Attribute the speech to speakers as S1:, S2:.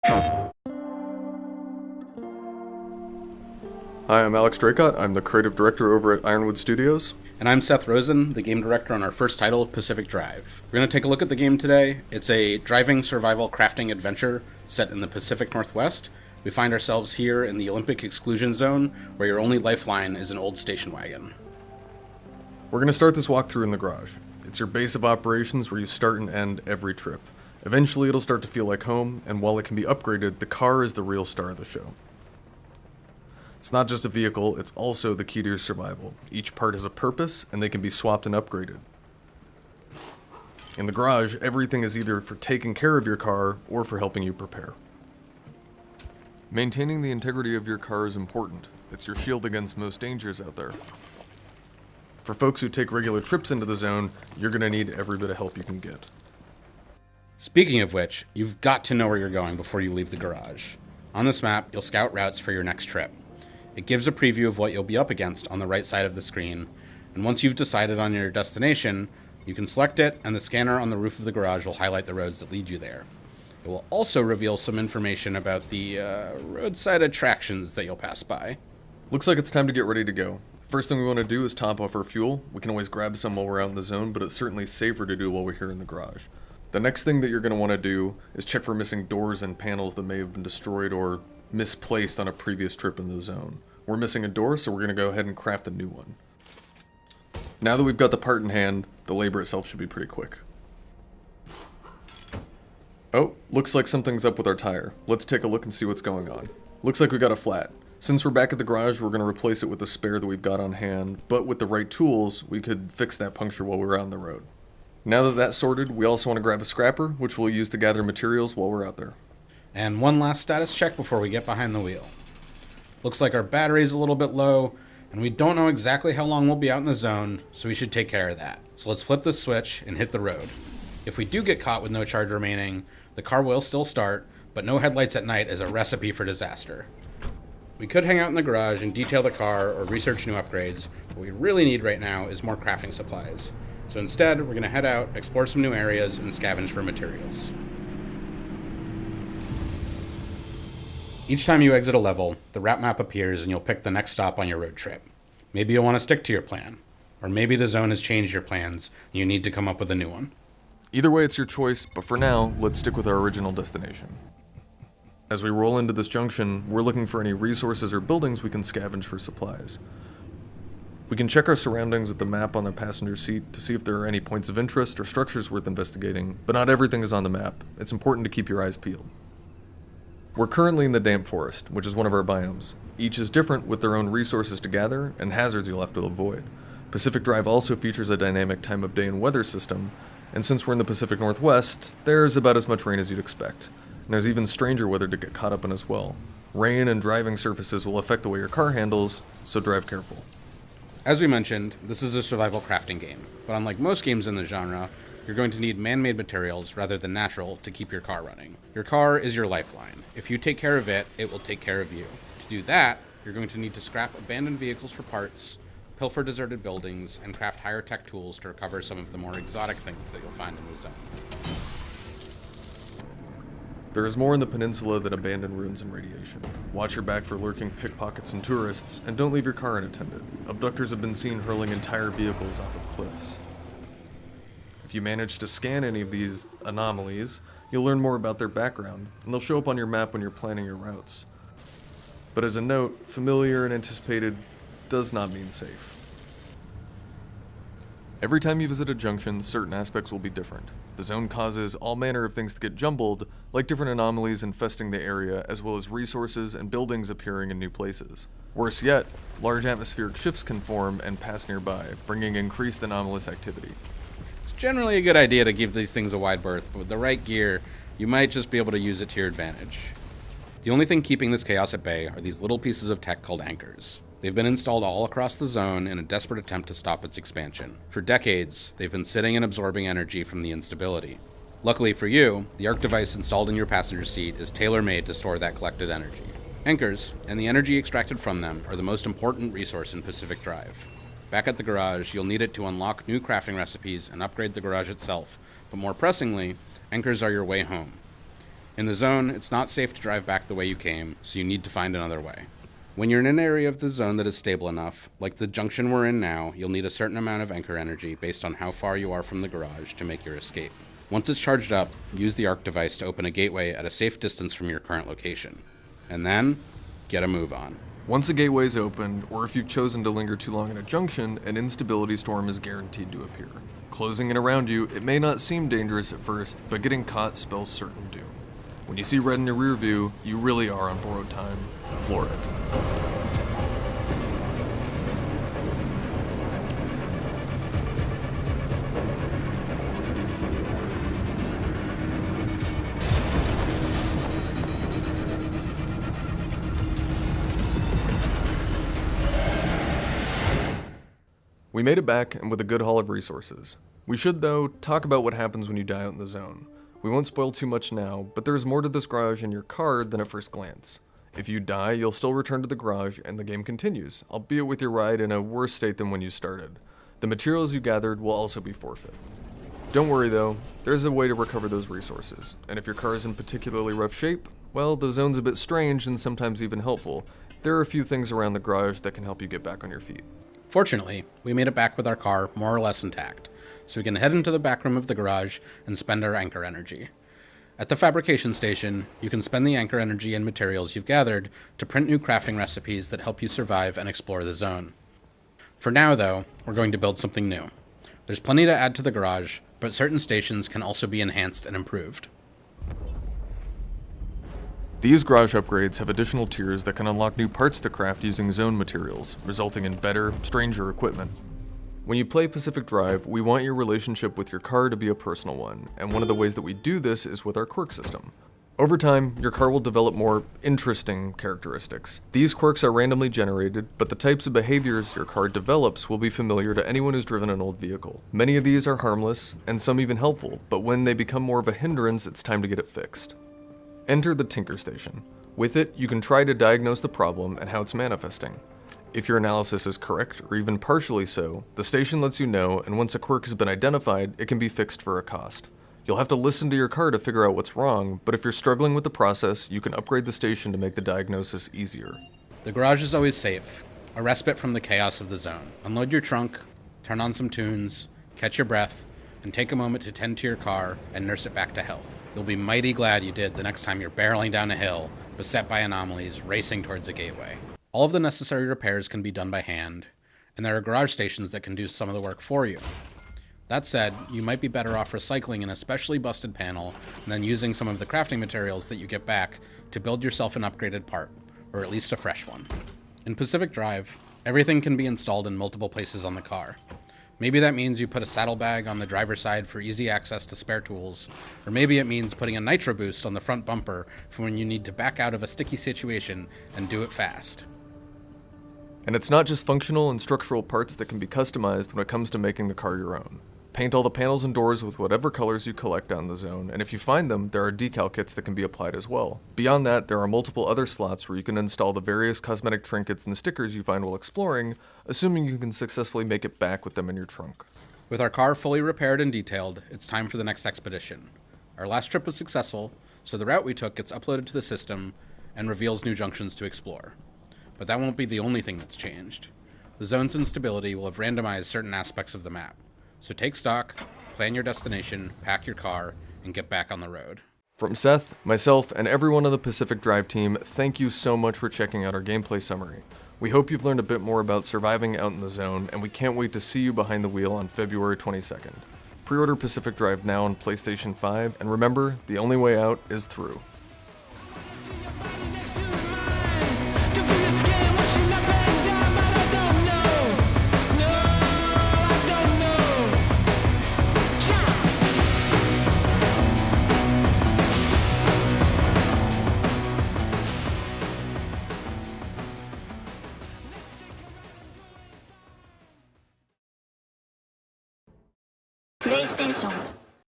S1: Hi, I'm Alex Draycott. I'm the creative director over at Ironwood Studios.
S2: And I'm Seth Rosen, the game director on our first title, Pacific Drive. We're going to take a look at the game today. It's a driving survival crafting adventure set in the Pacific Northwest. We find ourselves here in the Olympic Exclusion Zone, where your only lifeline is an old station wagon.
S1: We're going to start this walkthrough in the garage. It's your base of operations where you start and end every trip. Eventually it'll start to feel like home, and while it can be upgraded, the car is the real star of the show. It's not just a vehicle, it's also the key to your survival. Each part has a purpose, and they can be swapped and upgraded. In the garage, everything is either for taking care of your car or for helping you prepare. Maintaining the integrity of your car is important. It's your shield against most dangers out there. For folks who take regular trips into the zone, you're going to need every bit of help you can get.
S2: Speaking of which, you've got to know where you're going before you leave the garage. On this map, you'll scout routes for your next trip. It gives a preview of what you'll be up against on the right side of the screen, and once you've decided on your destination, you can select it, and the scanner on the roof of the garage will highlight the roads that lead you there. It will also reveal some information about the roadside attractions that you'll pass by.
S1: Looks like it's time to get ready to go. First thing we want to do is top off our fuel. We can always grab some while we're out in the zone, but it's certainly safer to do while we're here in the garage. The next thing that you're going to want to do is check for missing doors and panels that may have been destroyed or misplaced on a previous trip in the zone. We're missing a door, so we're going to go ahead and craft a new one. Now that we've got the part in hand, the labor itself should be pretty quick. Oh, looks like something's up with our tire. Let's take a look and see what's going on. Looks like we got a flat. Since we're back at the garage, we're going to replace it with the spare that we've got on hand, but with the right tools, we could fix that puncture while we're on the road. Now that that's sorted, we also want to grab a scrapper, which we'll use to gather materials while we're out there.
S2: And one last status check before we get behind the wheel. Looks like our battery's a little bit low, and we don't know exactly how long we'll be out in the zone, so we should take care of that. So let's flip this switch and hit the road. If we do get caught with no charge remaining, the car will still start, but no headlights at night is a recipe for disaster. We could hang out in the garage and detail the car or research new upgrades, but what we really need right now is more crafting supplies. So instead, we're going to head out, explore some new areas, and scavenge for materials. Each time you exit a level, the route map appears and you'll pick the next stop on your road trip. Maybe you'll want to stick to your plan, or maybe the zone has changed your plans and you need to come up with a new one.
S1: Either way, it's your choice, but for now, let's stick with our original destination. As we roll into this junction, we're looking for any resources or buildings we can scavenge for supplies. We can check our surroundings with the map on the passenger seat to see if there are any points of interest or structures worth investigating, but not everything is on the map. It's important to keep your eyes peeled. We're currently in the damp forest, which is one of our biomes. Each is different with their own resources to gather and hazards you'll have to avoid. Pacific Drive also features a dynamic time of day and weather system, and since we're in the Pacific Northwest, there's about as much rain as you'd expect. And there's even stranger weather to get caught up in as well. Rain and driving surfaces will affect the way your car handles, so drive careful.
S2: As we mentioned, this is a survival crafting game, but unlike most games in the genre, you're going to need man-made materials rather than natural to keep your car running. Your car is your lifeline. If you take care of it, it will take care of you. To do that, you're going to need to scrap abandoned vehicles for parts, pilfer deserted buildings, and craft higher tech tools to recover some of the more exotic things that you'll find in the zone.
S1: There is more in the peninsula than abandoned ruins and radiation. Watch your back for lurking pickpockets and tourists, and don't leave your car unattended. Abductors have been seen hurling entire vehicles off of cliffs. If you manage to scan any of these anomalies, you'll learn more about their background, and they'll show up on your map when you're planning your routes. But as a note, familiar and anticipated does not mean safe. Every time you visit a junction, certain aspects will be different. The zone causes all manner of things to get jumbled, like different anomalies infesting the area, as well as resources and buildings appearing in new places. Worse yet, large atmospheric shifts can form and pass nearby, bringing increased anomalous activity.
S2: It's generally a good idea to give these things a wide berth, but with the right gear, you might just be able to use it to your advantage. The only thing keeping this chaos at bay are these little pieces of tech called anchors. They've been installed all across the zone in a desperate attempt to stop its expansion. For decades, they've been sitting and absorbing energy from the instability. Luckily for you, the ARC device installed in your passenger seat is tailor-made to store that collected energy. Anchors, and the energy extracted from them, are the most important resource in Pacific Drive. Back at the garage, you'll need it to unlock new crafting recipes and upgrade the garage itself, but more pressingly, anchors are your way home. In the zone, it's not safe to drive back the way you came, so you need to find another way. When you're in an area of the zone that is stable enough, like the junction we're in now, you'll need a certain amount of anchor energy based on how far you are from the garage to make your escape. Once it's charged up, use the arc device to open a gateway at a safe distance from your current location. And then, get a move on.
S1: Once a gateway is opened, or if you've chosen to linger too long in a junction, an instability storm is guaranteed to appear. Closing in around you, it may not seem dangerous at first, but getting caught spells certain doom. When you see red in your rear view, you really are on borrowed time. Floor it. We made it back, and with a good haul of resources. We should, though, talk about what happens when you die out in the zone. We won't spoil too much now, but there is more to this garage in your card than at first glance. If you die, you'll still return to the garage, and the game continues, albeit with your ride in a worse state than when you started. The materials you gathered will also be forfeit. Don't worry though, there's a way to recover those resources, and if your car is in particularly rough shape, well, the zone's a bit strange and sometimes even helpful. There are a few things around the garage that can help you get back on your feet.
S2: Fortunately, we made it back with our car more or less intact, so we can head into the back room of the garage and spend our anchor energy. At the fabrication station, you can spend the anchor energy and materials you've gathered to print new crafting recipes that help you survive and explore the zone. For now, though, we're going to build something new. There's plenty to add to the garage, but certain stations can also be enhanced and improved.
S1: These garage upgrades have additional tiers that can unlock new parts to craft using zone materials, resulting in better, stranger equipment. When you play Pacific Drive, we want your relationship with your car to be a personal one, and one of the ways that we do this is with our quirk system. Over time, your car will develop more interesting characteristics. These quirks are randomly generated, but the types of behaviors your car develops will be familiar to anyone who's driven an old vehicle. Many of these are harmless, and some even helpful, but when they become more of a hindrance, it's time to get it fixed. Enter the Tinker Station. With it, you can try to diagnose the problem and how it's manifesting. If your analysis is correct, or even partially so, the station lets you know, and once a quirk has been identified, it can be fixed for a cost. You'll have to listen to your car to figure out what's wrong, but if you're struggling with the process, you can upgrade the station to make the diagnosis easier.
S2: The garage is always safe, a respite from the chaos of the zone. Unload your trunk, turn on some tunes, catch your breath, and take a moment to tend to your car and nurse it back to health. You'll be mighty glad you did the next time you're barreling down a hill, beset by anomalies, racing towards a gateway. All of the necessary repairs can be done by hand, and there are garage stations that can do some of the work for you. That said, you might be better off recycling an especially busted panel and then using some of the crafting materials that you get back to build yourself an upgraded part, or at least a fresh one. In Pacific Drive, everything can be installed in multiple places on the car. Maybe that means you put a saddlebag on the driver's side for easy access to spare tools, or maybe it means putting a nitro boost on the front bumper for when you need to back out of a sticky situation and do it fast.
S1: And it's not just functional and structural parts that can be customized when it comes to making the car your own. Paint all the panels and doors with whatever colors you collect down the zone, and if you find them, there are decal kits that can be applied as well. Beyond that, there are multiple other slots where you can install the various cosmetic trinkets and stickers you find while exploring, assuming you can successfully make it back with them in your trunk.
S2: With our car fully repaired and detailed, it's time for the next expedition. Our last trip was successful, so the route we took gets uploaded to the system and reveals new junctions to explore. But that won't be the only thing that's changed. The zone's instability will have randomized certain aspects of the map. So take stock, plan your destination, pack your car, and get back on the road.
S1: From Seth, myself, and everyone on the Pacific Drive team, thank you so much for checking out our gameplay summary. We hope you've learned a bit more about surviving out in the zone, and we can't wait to see you behind the wheel on February 22nd. Pre-order Pacific Drive now on PlayStation 5, and remember, the only way out is through.
S3: PlayStation